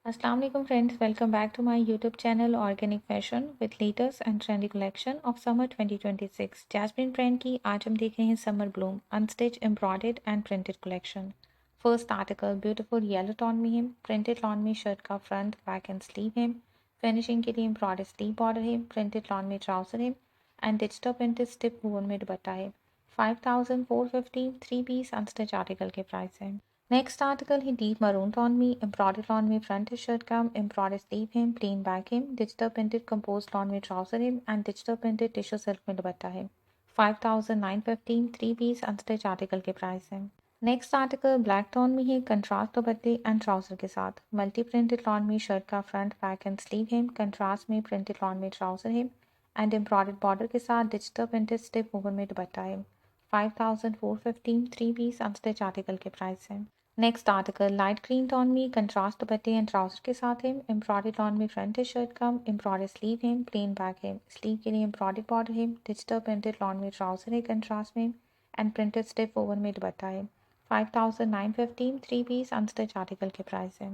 Assalamu alaikum friends, welcome back to my YouTube channel Organic Fashion with latest and trendy collection of summer 2026. Jasmine brand की आज हम देख रहे हैं Summer Bloom Unstitched Embroidered and Printed Collection. First article beautiful yellow tone में है, printed lawn में shirt का front, back and sleeve है, finishing के लिए embroidered sleeve border है, printed lawn में trouser है and digital printed stiff woven में दुपट्टा है. 5450 3 piece unstitched article के प्राइस है. नेक्स्ट आर्टिकल है डीप मरून टोन में एम्ब्रॉयडर्ड लॉन में फ्रंट शर्ट का एम्ब्रॉयडर्ड स्लीव है प्लेन बैक है डिजिटल प्रिंटेड कंपोज लॉन में ट्राउजर है and digital printed tissue silk में दुपट्टा है 5915 3 पीस अनस्टिच आर्टिकल के प्राइस है. नेक्स्ट आर्टिकल ब्लैक टोन में है कंट्रास्ट दुपट्टे एंड ट्राउजर के साथ मल्टी प्रिंटेड लॉन में शर्ट का फ्रंट बैक एंड स्लीव है कंट्रास्ट में प्रिंटेड लॉन में ट्राउजर है एंड एम्ब्रॉयडर्ड बॉर्डर के साथ डिजिटल प्रिंटेड स्टिप ओवर में दुपट्टा है 5415 3 पीस अनस्टिच आर्टिकल के प्राइस है. Next article light green tone में कंट्रास्ट दुपट्टे एंड ट्राउजर के साथ है एम्ब्रॉयडर्ड लॉन में फ्रंट शर्ट का एम्ब्रॉयडर्ड स्लीव है प्लेन बैक है स्लीव के लिए एम्ब्रॉयडर्ड बॉर्डर है डिजिटल प्रिंटेड लॉन में ट्राउजर है कंट्रास्ट में एंड प्रिंटेड स्टिफ ओवर में दुपट्टा है 5915 3 पीस अनस्टिच आर्टिकल के प्राइस है.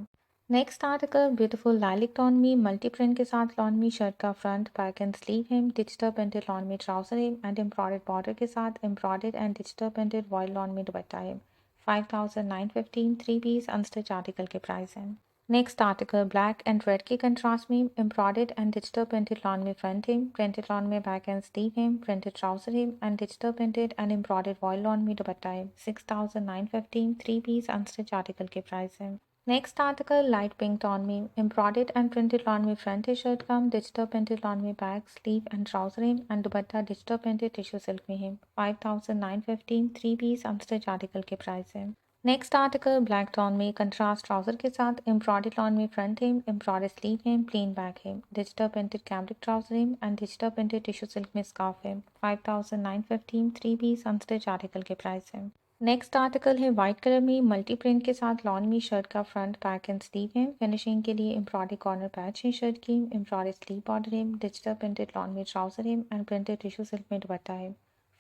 Next article beautiful lilac tone में मल्टी प्रिंट के साथ लॉन में शर्ट का फ्रंट बैक एंड स्लीव है डिजिटल प्रिंटेड लॉन में ट्राउजर है एंड एम्ब्रॉयडर्ड बॉर्डर के साथ embroidered and digital printed vial lawn में दुपट्टा है 5915 3 पीस अनस्टिच आर्टिकल के प्राइस हैं. Next article black and red के कंट्रास्ट में embroidered and digital printed lawn में फ्रंट है प्रिंटेड लॉन में बैक एंड स्लीव है प्रिंटेड ट्राउजर है and digital printed and embroidered vial lawn में दुपट्टा है 6915 3 पीस अनस्टिच आर्टिकल के प्राइस है. Next article light pink tone में एम्ब्रॉयडर्ड एंड प्रिंटेड लॉन में फ्रंट है शर्ट का डिजिटल प्रिंटेड लॉन में बैक स्लीव एंड ट्राउजर है and dupatta digital printed tissue silk में है 5915 3 पीस अनस्टिच आर्टिकल के प्राइस है. नेक्स्ट आर्टिकल ब्लैक टोन में कंट्रास्ट ट्राउजर के साथ एम्ब्रॉयडर्ड लॉन में फ्रंट है एम्ब्रॉयडर्ड स्लीव है प्लेन बैक है डिजिटल प्रिंटेड कैमरिक ट्राउजर है and digital printed tissue silk में स्कार्फ है 5915 3 पीस अनस्टिच आर्टिकल के प्राइस है. नेक्स्ट आर्टिकल है वाइट कलर में मल्टी प्रिंट के साथ लॉन में शर्ट का फ्रंट बैक एंड स्लीव है फिनिशिंग के लिए एम्ब्रॉयडरी कॉर्नर पैच है शर्ट की एम्ब्रॉयडरी स्लीव बॉर्डर है डिजिटल प्रिंटेड लॉन में ट्राउजर है एंड प्रिंटेड टिश्यू सिल्क में दुपट्टा है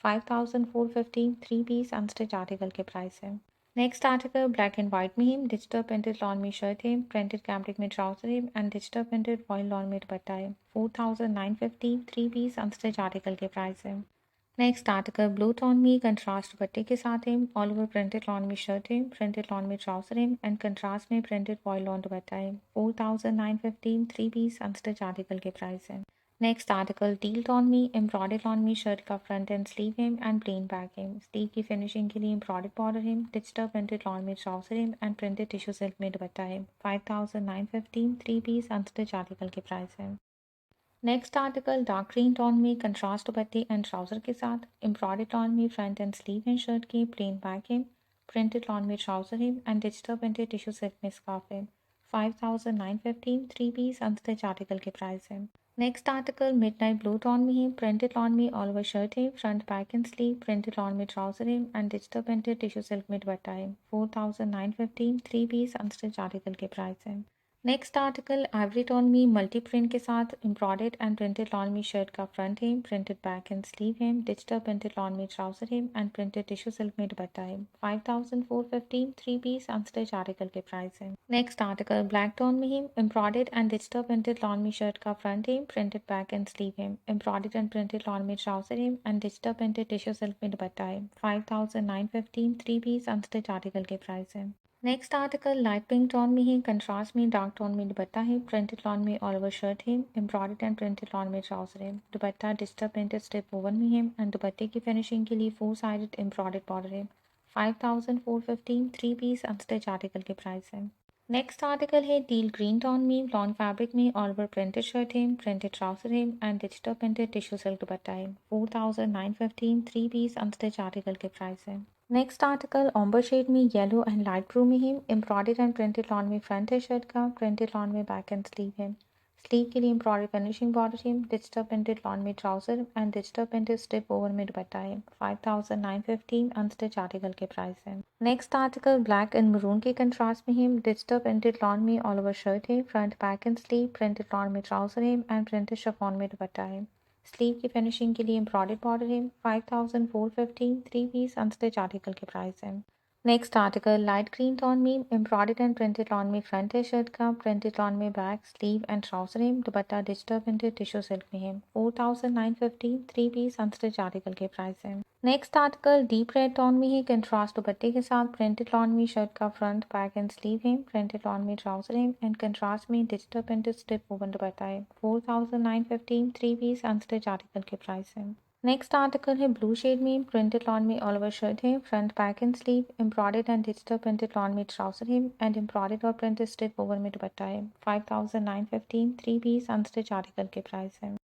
5450 3 पीस अनस्टिच आर्टिकल के प्राइस है. Next article black and white में है डिजिटल प्रिंटेड लॉन में शर्ट है प्रिंटेड कैमरिक में ट्राउजर है and digital printed vial lawn में दुपट्टा है 4950 3 पीस अनस्टिच आर्टिकल के प्राइस है. नेक्स्ट आर्टिकल ब्लू टोन में कंट्रास्ट दुपट्टे के साथ है ऑल ओवर प्रिंटेड लॉन में शर्ट है प्रिंटेड लॉन में ट्राउजर है एंड कंट्रास्ट में प्रिंटेड वॉयल लॉन दुपट्टा है 4915 3 पीस अनस्टिच आर्टिकल के प्राइस है. नेक्स्ट आर्टिकल टील टोन में एम्ब्रॉयडर्ड लॉन में शर्ट का फ्रंट एंड स्लीव है एंड प्लेन बैक है स्लीव की फिनिशिंग के लिए एम्ब्रॉयडर्ड बॉर्डर है डिजिटल प्रिंटेड लॉन में ट्राउजर है एंड प्रिंटेड टिश्यू सिल्क में दुपट्टा है 5915 3 पीस अनस्टिच आर्टिकल के प्राइस है. Next article dark green tone में कंट्रास्ट दुपट्टे एंड ट्राउजर के साथ एम्ब्रॉयडर्ड लॉन में फ्रंट एंड स्लीव है शर्ट के प्लेन बैक है प्रिंटेड लॉन में ट्राउजर है and digital printed tissue silk में स्कार्फ है 5915 3 पीस अनस्टिच आर्टिकल के प्राइस है. Next article midnight blue tone में है प्रिंटेड लॉन में ऑल ओवर शर्ट है front back and sleeve printed lawn में ट्राउजर है and digital printed tissue silk में दुपट्टा है 4915 3 पीस अनस्टिच आर्टिकल के प्राइस है. नेक्स्ट आर्टिकल आइवरी टोन में मल्टी प्रिंट के साथ एम्ब्रॉयडर्ड एंड प्रिंटेड लॉन में शर्ट का फ्रंट है प्रिंटेड बैक एंड स्लीव है डिजिटल प्रिंटेड लॉन में ट्राउजर है एंड प्रिंटेड टिश्यू सिल्क में दुपट्टा है 5415 3 पीस अनस्टिच आर्टिकल के प्राइस है. नेक्स्ट आर्टिकल ब्लैक टोन में है embroidered and digital printed lawn में शर्ट का फ्रंट है प्रिंटेड बैक एंड स्लीव है एम्ब्रॉयडर्ड एंड प्रिंटेड लॉन में ट्राउजर है and digital printed tissue silk में दुपट्टा है 5915 3 पीस अनस्टिच आर्टिकल के प्राइस है. Next article light pink tone में है कंट्रास्ट में डार्क टोन में दुपट्टा है प्रिंटेड लॉन में ऑल ओवर शर्ट है एम्ब्रॉयडर्ड एंड प्रिंटेड लॉन में ट्राउजर है दुपट्टा डिजिटल प्रिंटेड स्ट्रिप ओवन में है एंड दुपट्टे की फिनिशिंग के लिए 4 साइडेड एम्ब्रॉयडर्ड बॉर्डर है 5415 3 पीस अनस्टिच आर्टिकल के प्राइस है. नेक्स्ट आर्टिकल है डील ग्रीन टोन में लॉन फैब्रिक में ऑल ओवर प्रिंटेड शर्ट है प्रिंटेड ट्राउजर है and digital printed tissue silk दुपट्टा है 4915 3 पीस अनस्टिच आर्टिकल के प्राइस है. नेक्स्ट आर्टिकल ऑम्बर शेड में येलो एंड लाइट ब्लू में है एम्ब्रॉयडर्ड एंड प्रिंटेड लॉन में फ्रंट है शर्ट का प्रिंटेड लॉन में बैक एंड स्लीव है स्लीव के लिए एम्ब्रॉयडरी फिनिशिंग बॉर्डर है डिजिटल प्रिंटेड लॉन में ट्राउजर एंड डिजिटल प्रिंटेड स्टिप ओवर में दुपट्टा है 5915 अनस्टिच आर्टिकल के प्राइस है. Next article black and maroon के कंट्रास्ट में है डिजिटल प्रिंटेड लॉन में ऑल ओवर शर्ट है front back and sleeve printed lawn में ट्राउजर है एंड प्रिंटेड शिफॉन में दुपट्टा है स्लीव की फिनिशिंग के लिए एम्ब्रॉयडर्ड बॉर्डर है 5450 3 पीस अनस्टिच आर्टिकल के प्राइस है. Next article light green tone में एम्ब्रॉयडर्ड एंड प्रिंटेड लॉन में फ्रंट है शर्ट का, प्रिंटेड लॉन में बैक स्लीव एंड ट्राउजर है, दुपट्टा डिजिटल प्रिंटेड टिश्यू सिल्क में है। 4950 थ्री पीस अनस्टिच आर्टिकल के प्राइस है। Next article deep red tone में है कंट्रास्ट दुपट्टे के साथ, प्रिंटेड लॉन में शर्ट का फ्रंट बैक एंड स्लीव है, प्रिंटेड लॉन में ट्राउजर है एंड कंट्रास्ट में डिजिटल प्रिंटेड स्ट्रिप ओवन दुपट्टा है। 4950 थ्री पीस अनस्टिच आर्टिकल के प्राइस है। नेक्स्ट आर्टिकल है ब्लू शेड में प्रिंटेड लॉन में ऑल ओवर शर्ट है, front back and sleeve, embroidered and digital printed lawn में ट्राउजर है एंड एम्ब्रॉयडर्ड और प्रिंटेड स्ट्रिप ओवर में दुपट्टा है। 5915 थ्री पीस अनस्टिच आर्टिकल के प्राइस है।